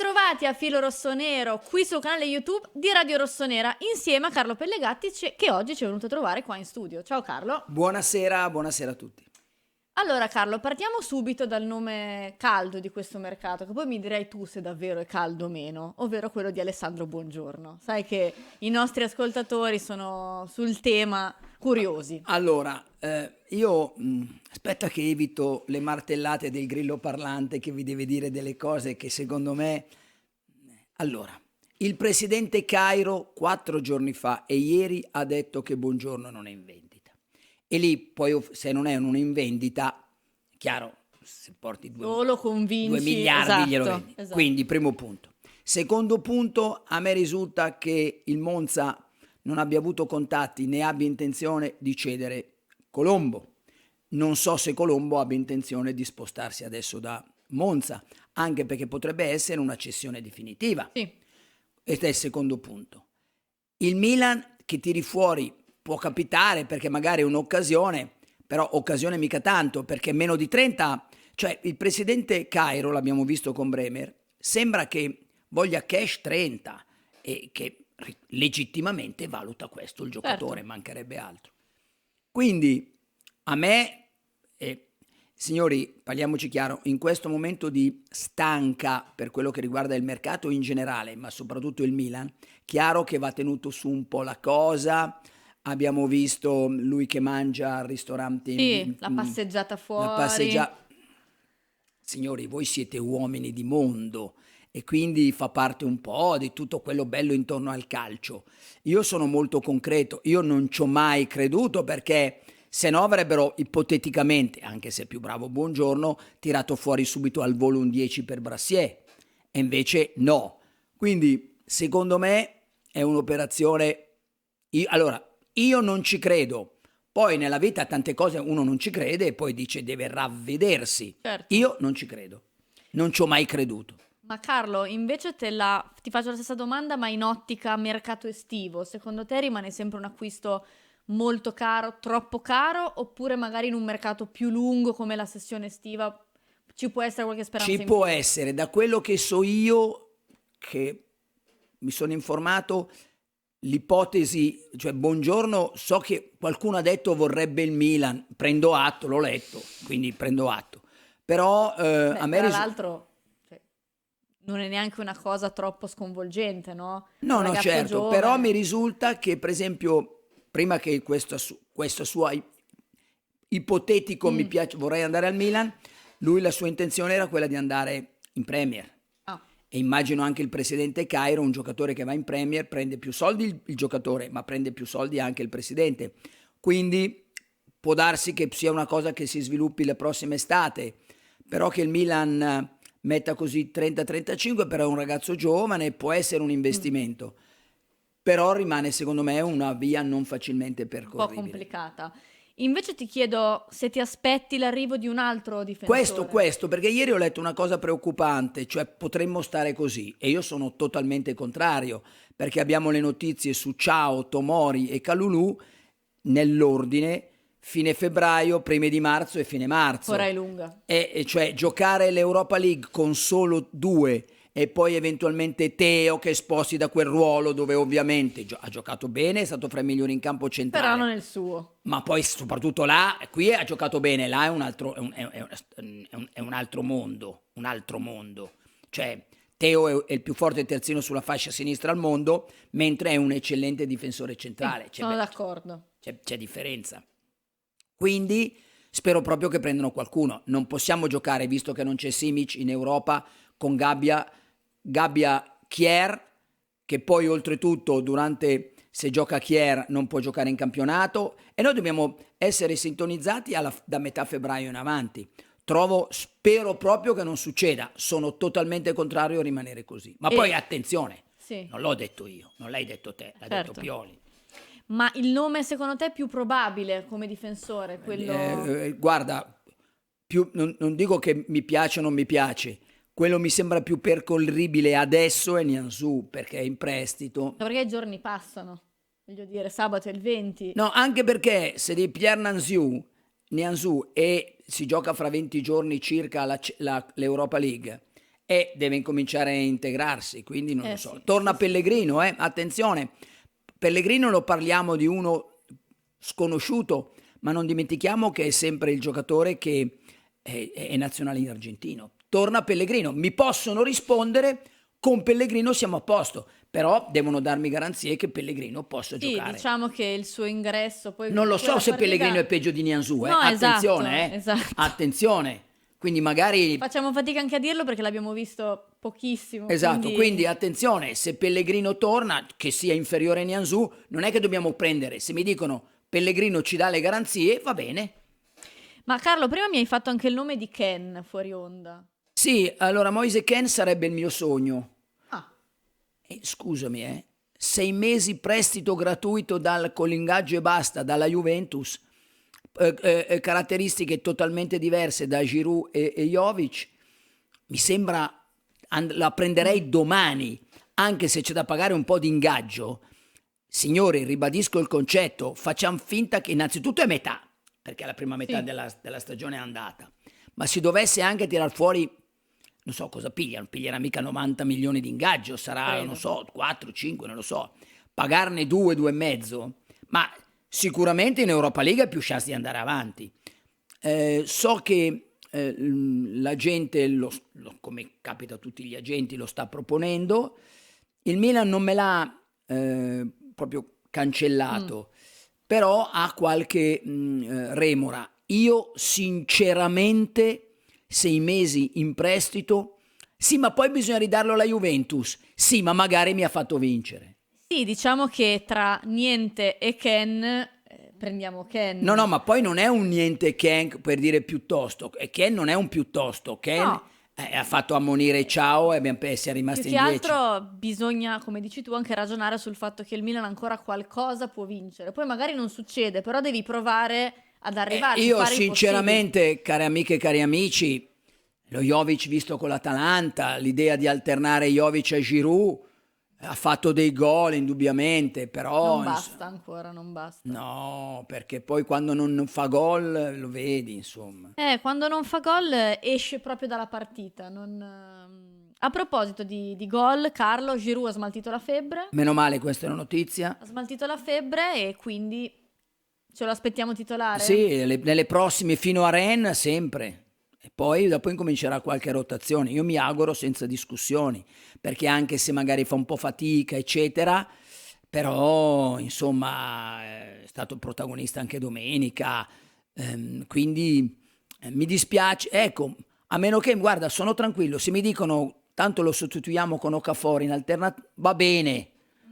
Bentrovati a Filo Rossonero, qui sul canale YouTube di Radio Rossonera, insieme a Carlo Pellegatti, che oggi ci è venuto a trovare qua in studio. Ciao Carlo. Buonasera a tutti. Allora Carlo, partiamo subito dal nome caldo di questo mercato, che poi mi direi tu se davvero è caldo o meno, ovvero quello di Alessandro Buongiorno. Sai che i nostri ascoltatori sono sul tema curiosi. Allora, aspetta che evito le martellate del grillo parlante che vi deve dire delle cose che secondo me... Allora, il presidente Cairo 4 giorni fa e ieri ha detto che Buongiorno non è in vendita. E lì poi se non è in vendita, chiaro, se porti 2 miliardi esatto, glielo vendi. Esatto. Quindi primo punto. Secondo punto, a me risulta che il Monza non abbia avuto contatti né abbia intenzione di cedere Colombo. Non so se Colombo abbia intenzione di spostarsi adesso da Monza, anche perché potrebbe essere una cessione definitiva. Sì. Questo è il secondo punto. Il Milan che tiri fuori può capitare perché magari è un'occasione, però occasione mica tanto, perché meno di 30, cioè il presidente Cairo, l'abbiamo visto con Bremer, sembra che voglia cash 30 e che legittimamente valuta questo il giocatore, Certo. Mancherebbe altro. Quindi a me, signori, parliamoci chiaro, in questo momento di stanca per quello che riguarda il mercato in generale, ma soprattutto il Milan, chiaro che va tenuto su un po' la cosa. Abbiamo visto lui che mangia al ristorante. Sì, la passeggiata fuori. Signori, voi siete uomini di mondo e quindi fa parte un po' di tutto quello bello intorno al calcio. Io sono molto concreto, io non ci ho mai creduto perché se no avrebbero ipoteticamente, anche se è più bravo Buongiorno, tirato fuori subito al volo un 10 per Brassier e invece no. Quindi secondo me è un'operazione... Allora, io non ci credo. Poi nella vita tante cose uno non ci crede e poi dice deve ravvedersi. Certo. Io non ci credo. Non ci ho mai creduto. Ma Carlo, invece ti faccio la stessa domanda, ma in ottica mercato estivo. Secondo te rimane sempre un acquisto molto caro, troppo caro, oppure magari in un mercato più lungo come la sessione estiva ci può essere qualche speranza in Ci può più? essere, da quello che so io, che mi sono informato, l'ipotesi, cioè Buongiorno, so che qualcuno ha detto vorrebbe il Milan, prendo atto, l'ho letto, quindi prendo atto. Però a me Tra l'altro non è neanche una cosa troppo sconvolgente, no? No, Un no, ragazzo certo, giovane. però mi risulta che per esempio, prima che questo suo ipotetico mi piace, vorrei andare al Milan, lui la sua intenzione era quella di andare in Premier. Ah. E immagino anche il presidente Cairo, un giocatore che va in Premier, prende più soldi il giocatore, ma prende più soldi anche il presidente. Quindi può darsi che sia una cosa che si sviluppi la prossima estate, però che il Milan metta così 30-35 per un ragazzo giovane può essere un investimento. Però rimane secondo me una via non facilmente Un po' percorribile. complicata. Invece ti chiedo se ti aspetti l'arrivo di un altro difensore. Questo, perché ieri ho letto una cosa preoccupante, cioè potremmo stare così e io sono totalmente contrario, perché abbiamo le notizie su Ciao, Tomori e Kalulu nell'ordine fine febbraio, primi di marzo e fine marzo. Ora è lunga. E cioè giocare l'Europa League con solo 2 e poi eventualmente Teo che sposti da quel ruolo dove ovviamente ha giocato bene, è stato fra i migliori in campo centrale. Però non è il suo. Ma poi soprattutto là, qui ha giocato bene, là è un altro mondo, Cioè Teo è il più forte terzino sulla fascia sinistra al mondo, mentre è un eccellente difensore centrale. Sono d'accordo. C'è differenza. Quindi spero proprio che prendano qualcuno. Non possiamo giocare, visto che non c'è Simic in Europa, con Gabbia Kier, che poi oltretutto se gioca Kier non può giocare in campionato e noi dobbiamo essere sintonizzati da metà febbraio in avanti. Spero proprio che non succeda, sono totalmente contrario a rimanere così. Ma poi attenzione, sì. Non l'ho detto io, non l'hai detto te, l'ha detto Pioli. Ma il nome secondo te più probabile come difensore? Quello... Guarda, non dico che mi piace o non mi piace, quello mi sembra più percorribile adesso è Nianzou, perché è in prestito. Perché i giorni passano, voglio dire, sabato è il 20. No, anche perché se di Pierre Nianzou e si gioca fra 20 giorni circa l'Europa League e deve incominciare a integrarsi, quindi non lo so. Sì, Torna sì, sì. Pellegrino, attenzione, Pellegrino lo parliamo di uno sconosciuto, ma non dimentichiamo che è sempre il giocatore che è nazionale in argentino. Torna Pellegrino, mi possono rispondere con Pellegrino siamo a posto, però devono darmi garanzie che Pellegrino possa Sì, giocare. diciamo che il suo ingresso poi Non lo so quella se Pellegrino è partita... peggio di Nianzou, No, attenzione, esatto. attenzione. Quindi magari Facciamo fatica anche a dirlo perché l'abbiamo visto pochissimo, esatto, quindi quindi... attenzione, se Pellegrino torna, che sia inferiore a Nianzou, non è che dobbiamo prendere, se mi dicono Pellegrino ci dà le garanzie, va bene. Ma Carlo, prima mi hai fatto anche il nome di Ken fuori onda. Sì, allora Moise Kean sarebbe il mio sogno. Ah, Scusami, 6 mesi prestito gratuito con l'ingaggio e basta dalla Juventus, caratteristiche totalmente diverse da Giroud e Jovic, mi sembra, la prenderei domani, anche se c'è da pagare un po' di ingaggio. Signori, ribadisco il concetto, facciamo finta che innanzitutto è metà, perché la prima metà sì. della stagione è andata, ma si dovesse anche tirar fuori, non so cosa piglierà mica 90 milioni di ingaggio, sarà, Credo. non so, 4, 5, non lo so, pagarne 2, 2,5, ma sicuramente in Europa League ha più chance di andare avanti. So che la gente, come capita a tutti gli agenti, lo sta proponendo, il Milan non me l'ha proprio cancellato, però ha qualche remora. Io sinceramente 6 mesi in prestito, sì, ma poi bisogna ridarlo alla Juventus, sì, ma magari mi ha fatto vincere. Sì, diciamo che tra niente e Ken prendiamo Ken. No, ma poi non è un niente Ken per dire piuttosto, e Ken non è un piuttosto, Ken No. ha fatto ammonire ciao e si è Più rimasti che in 10. altro bisogna, come dici tu, anche ragionare sul fatto che il Milan ancora qualcosa può vincere. Poi magari non succede, però devi provare ad arrivarci, Io fare il possibile. sinceramente, care amiche e cari amici, lo Jovic visto con l'Atalanta, l'idea di alternare Jovic e Giroud ha fatto dei gol indubbiamente, però Non basta ancora, non basta. no, perché poi quando non fa gol lo vedi, insomma. Quando non fa gol esce proprio dalla partita. A proposito di gol, Carlo Giroud ha smaltito la febbre. Meno male, questa è una notizia. Ha smaltito la febbre e quindi ce lo aspettiamo titolare? Sì, nelle prossime fino a Rennes sempre. E poi dopo incomincerà qualche rotazione. Io mi auguro senza discussioni, perché anche se magari fa un po' fatica, eccetera, però insomma è stato protagonista anche domenica, quindi mi dispiace. Ecco, a meno che, guarda, sono tranquillo, se mi dicono tanto lo sostituiamo con Okafor in alternativa, va bene.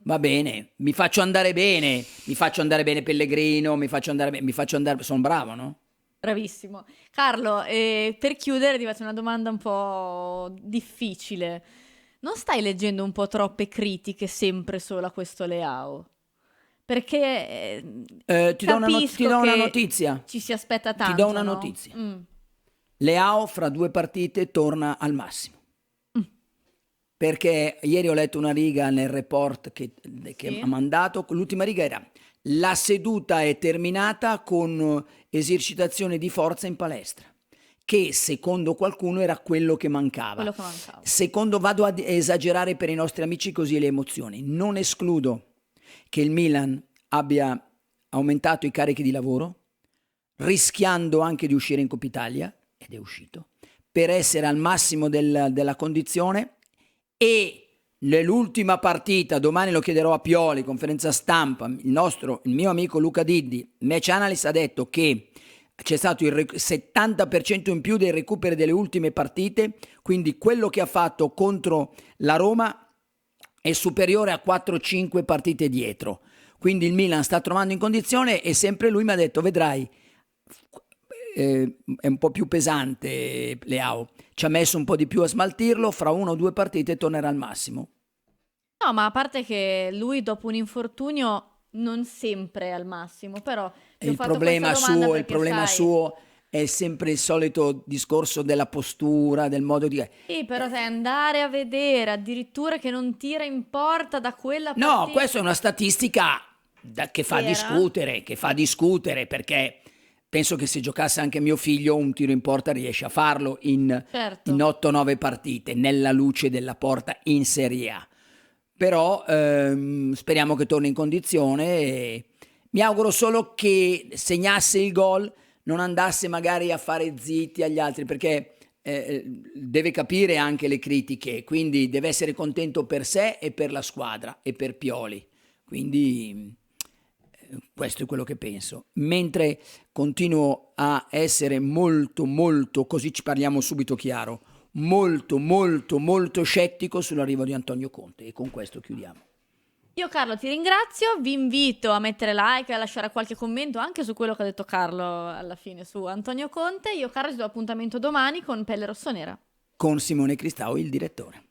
Va bene, mi faccio andare bene Pellegrino, sono bravo, no? Bravissimo. Carlo, per chiudere ti faccio una domanda un po' difficile. Non stai leggendo un po' troppe critiche sempre solo a questo Leao? Perché Ti do una che notizia. ci si aspetta tanto, Ti do una no? notizia. Leao fra 2 partite torna al massimo. Perché ieri ho letto una riga nel report che Sì. ha mandato, l'ultima riga era: la seduta è terminata con esercitazione di forza in palestra, che secondo qualcuno era quello che mancava. Quello che mancava. Secondo, vado ad esagerare per i nostri amici così le emozioni, non escludo che il Milan abbia aumentato i carichi di lavoro, rischiando anche di uscire in Coppa Italia, ed è uscito, per essere al massimo della condizione. E nell'ultima partita, domani lo chiederò a Pioli, conferenza stampa, il mio amico Luca Diddi, match analyst, ha detto che c'è stato il 70% in più dei recuperi delle ultime partite, quindi quello che ha fatto contro la Roma è superiore a 4-5 partite dietro. Quindi il Milan sta trovando in condizione, e sempre lui mi ha detto: vedrai, è un po' più pesante Leao, ci ha messo un po' di più a smaltirlo, fra 1 o 2 partite tornerà al massimo. No, ma a parte che lui dopo un infortunio non sempre è al massimo, però ti ho fatto questa domanda il perché problema sai... suo è sempre il solito discorso della postura, del modo di... Sì, però sai, andare a vedere addirittura che non tira in porta da quella partita... No, questa è una statistica che fa Era? discutere, perché penso che se giocasse anche mio figlio un tiro in porta riesce a farlo in Certo. 8-9 partite, nella luce della Porta in Serie A. Però speriamo che torni in condizione e mi auguro solo che segnasse il gol, non andasse magari a fare zitti agli altri, perché deve capire anche le critiche, quindi deve essere contento per sé e per la squadra e per Pioli. Quindi questo è quello che penso. Mentre continuo a essere molto, molto, così ci parliamo subito chiaro, molto, molto, molto scettico sull'arrivo di Antonio Conte. E con questo chiudiamo. Io Carlo ti ringrazio, vi invito a mettere like e a lasciare qualche commento anche su quello che ha detto Carlo alla fine su Antonio Conte. Io Carlo ti do appuntamento domani con Pelle Rossonera. Con Simone Cristau, il direttore.